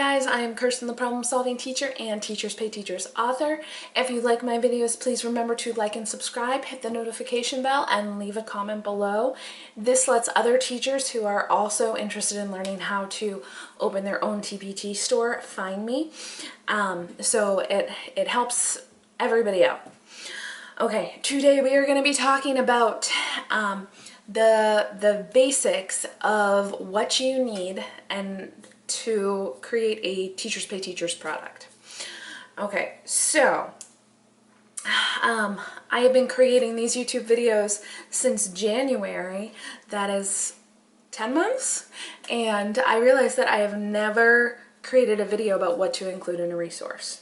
guys, I am Kirsten, the Problem Solving Teacher and Teachers Pay Teachers author. If you like my videos, please remember to like and subscribe, hit the notification bell, and leave a comment below. This lets other teachers who are also interested in learning how to open their own TpT store find me. So it helps everybody out. Okay, today we are going to be talking about the basics of what you need and to create a Teachers Pay Teachers product. Okay, so I have been creating these YouTube videos since January. That is 10 months, and I realized that I have never created a video about what to include in a resource.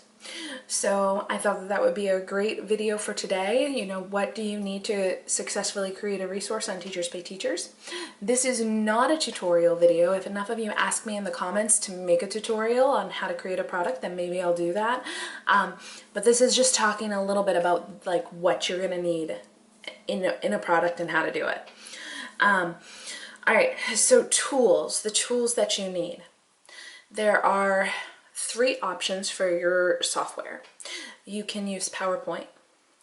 So I thought that that would be a great video for today. You know, what do you need to successfully create a resource on Teachers Pay Teachers? This is not a tutorial video. If enough of you ask me in the comments to make a tutorial on how to create a product, then maybe I'll do that. But this is just talking a little bit about like what you're going to need in a product and how to do it. All right, so tools, the tools that you need. There are 3 options for your software. You can use PowerPoint,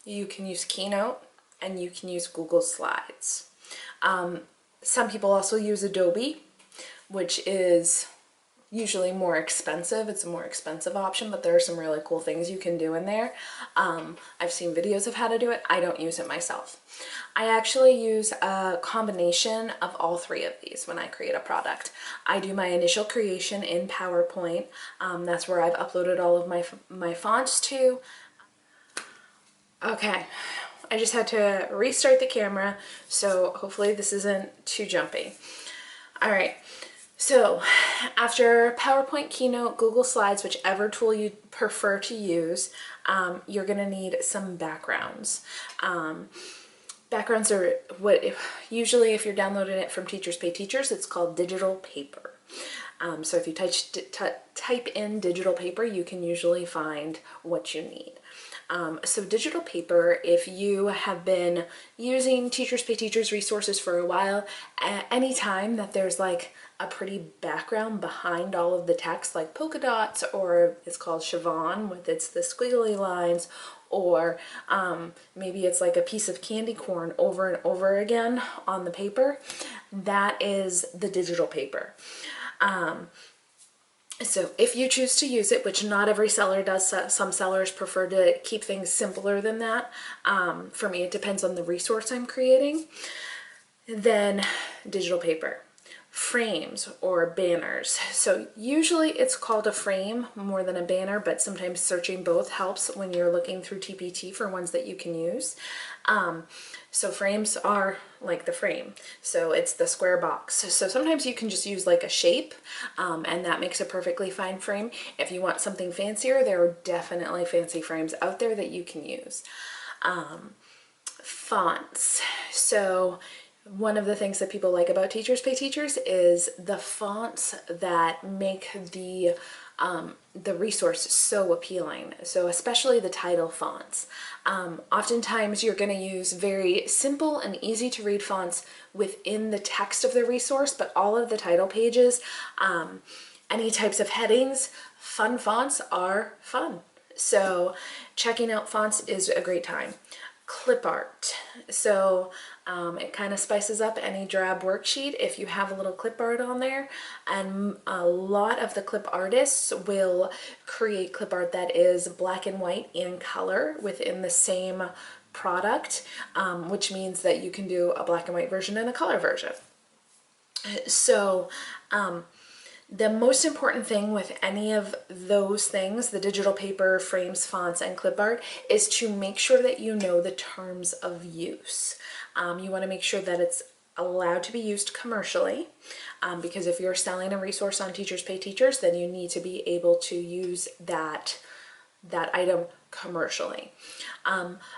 you can use Keynote, and you can use Google Slides. Some people also use Adobe, which is usually more expensive. It's a more expensive option, but there are some really cool things you can do in there. I've seen videos of how to do it. I don't use it myself. I actually use a combination of all 3 of these when I create a product. I do my initial creation in PowerPoint. That's where I've uploaded all of my fonts to. Okay, I just had to restart the camera, so hopefully this isn't too jumpy. All right. So after PowerPoint, Keynote, Google Slides, whichever tool you prefer to use, you're going to need some backgrounds. Backgrounds are usually if you're downloading it from Teachers Pay Teachers, it's called digital paper. So if you type in digital paper, you can usually find what you need. So digital paper, if you have been using Teachers Pay Teachers resources for a while, anytime that there's like a pretty background behind all of the text, like polka dots, or it's called Chiffon with the squiggly lines, or maybe it's like a piece of candy corn over and over again on the paper, that is the digital paper. So if you choose to use it, which not every seller does, some sellers prefer to keep things simpler than that. For me, it depends on the resource I'm creating. Then digital paper. Frames or banners. So usually it's called a frame more than a banner, but sometimes searching both helps when you're looking through TpT for ones that you can use. So frames are like the frame. So it's the square box. So sometimes you can just use like a shape, and that makes a perfectly fine frame. If you want something fancier, there are definitely fancy frames out there that you can use. Fonts. So one of the things that people like about Teachers Pay Teachers is the fonts that make the resource so appealing. So especially the title fonts. Oftentimes you're going to use very simple and easy to read fonts within the text of the resource, but all of the title pages, any types of headings, fun fonts are fun. So checking out fonts is a great time. Clip art. So it kind of spices up any drab worksheet if you have a little clip art on there, and a lot of the clip artists will create clip art that is black and white and color within the same product, which means that you can do a black and white version and a color version. So the most important thing with any of those things, the digital paper, frames, fonts, and clip art, is to make sure that you know the terms of use. You want to make sure that it's allowed to be used commercially, because if you're selling a resource on Teachers Pay Teachers, then you need to be able to use that item commercially.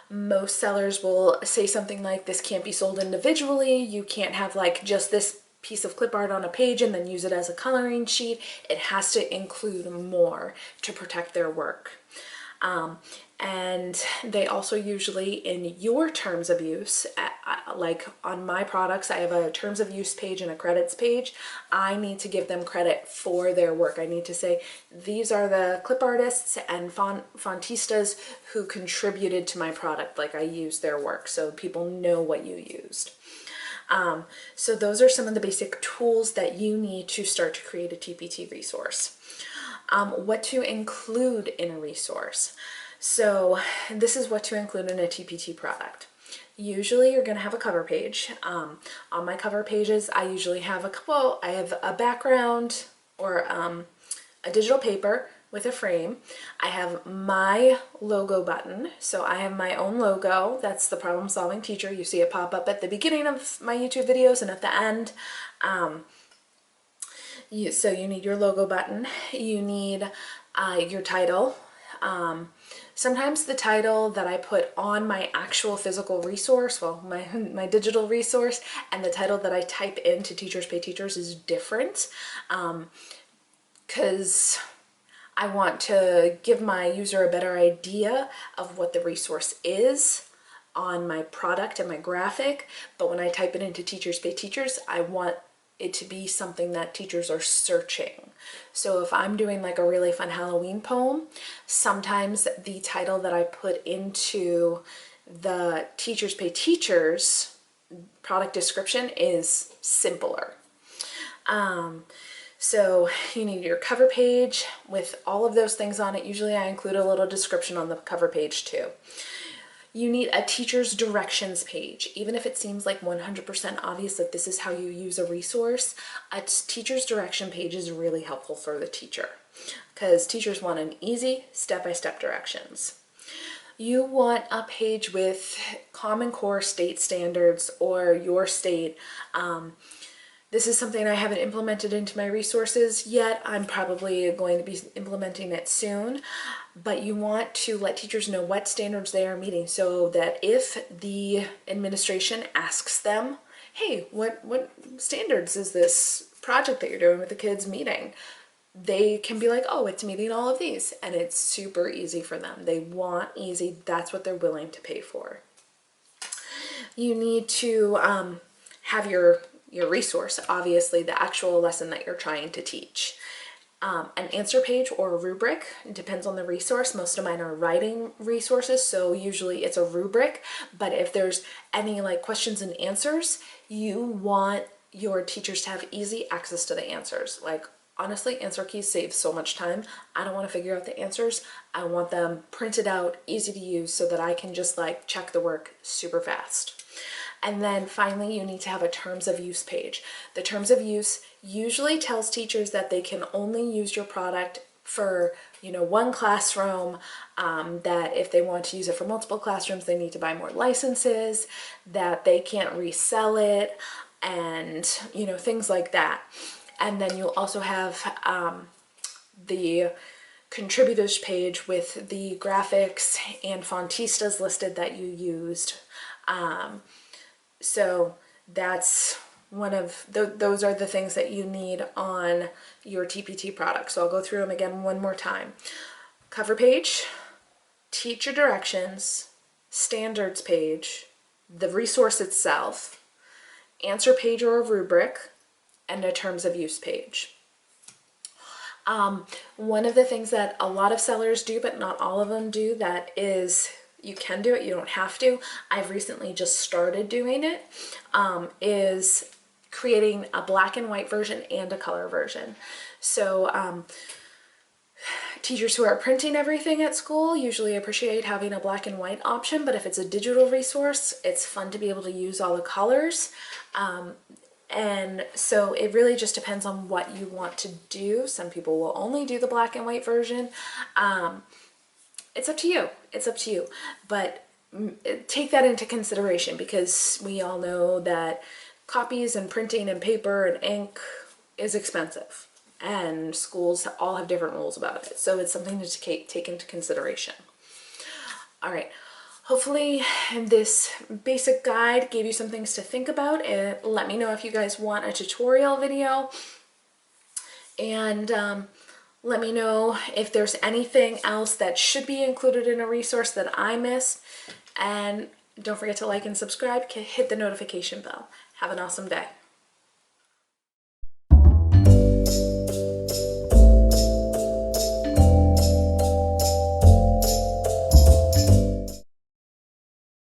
Most sellers will say something like, this can't be sold individually, you can't have like just this piece of clip art on a page and then use it as a coloring sheet. It has to include more to protect their work. And they also usually, in your terms of use, Like on my products, I have a terms of use page and a credits page. I need to give them credit for their work. I need to say, these are the clip artists and fontistas who contributed to my product. Like I used their work, so people know what you used. So those are some of the basic tools that you need to start to create a TpT resource. What to include in a resource. So this is what to include in a TpT product. Usually you're going to have a cover page. On my cover pages, I usually have I have a background or a digital paper with a frame. I have my logo button. So I have my own logo. That's the Problem Solving Teacher. You see it pop up at the beginning of my YouTube videos and at the end. So you need your logo button. You need your title. Sometimes the title that I put on my actual physical resource, well, my digital resource, and the title that I type into Teachers Pay Teachers is different, because I want to give my user a better idea of what the resource is on my product and my graphic. But when I type it into Teachers Pay Teachers, I want it to be something that teachers are searching. So if I'm doing like a really fun Halloween poem, sometimes the title that I put into the Teachers Pay Teachers product description is simpler. So you need your cover page with all of those things on it. Usually I include a little description on the cover page too. You need a teacher's directions page. Even if it seems like 100% obvious that this is how you use a resource, a teacher's direction page is really helpful for the teacher because teachers want an easy step-by-step directions. You want a page with Common Core state standards or your state. This is something I haven't implemented into my resources yet. I'm probably going to be implementing it soon, but you want to let teachers know what standards they are meeting so that if the administration asks them, hey, what standards is this project that you're doing with the kids meeting? They can be like, oh, it's meeting all of these, and it's super easy for them. They want easy, that's what they're willing to pay for. You need to have your resource, obviously the actual lesson that you're trying to teach. An answer page or a rubric, it depends on the resource. Most of mine are writing resources, so usually it's a rubric, but if there's any like questions and answers, you want your teachers to have easy access to the answers. Like honestly, answer keys save so much time. I don't want to figure out the answers. I want them printed out, easy to use, so that I can just like check the work super fast. And then finally, you need to have a terms of use page. The terms of use usually tells teachers that they can only use your product for, one classroom, that if they want to use it for multiple classrooms, they need to buy more licenses, that they can't resell it, and, things like that. And then you'll also have the contributors page with the graphics and fontistas listed that you used. So that's one of those are the things that you need on your TpT product. So I'll go through them again one more time. Cover page, teacher directions, standards page, the resource itself, answer page or a rubric, and a terms of use page. One of the things that a lot of sellers do, but not all of them do, that is, you can do it, you don't have to. I've recently just started doing it, is creating a black and white version and a color version. So teachers who are printing everything at school usually appreciate having a black and white option, but if it's a digital resource, it's fun to be able to use all the colors. And so it really just depends on what you want to do. Some people will only do the black and white version. It's up to you. It's up to you. But take that into consideration because we all know that copies and printing and paper and ink is expensive. And schools all have different rules about it. So it's something to take into consideration. All right. Hopefully this basic guide gave you some things to think about, and let me know if you guys want a tutorial video, and let me know if there's anything else that should be included in a resource that I missed, and Don't forget to like and subscribe, hit the notification bell. Have an awesome day.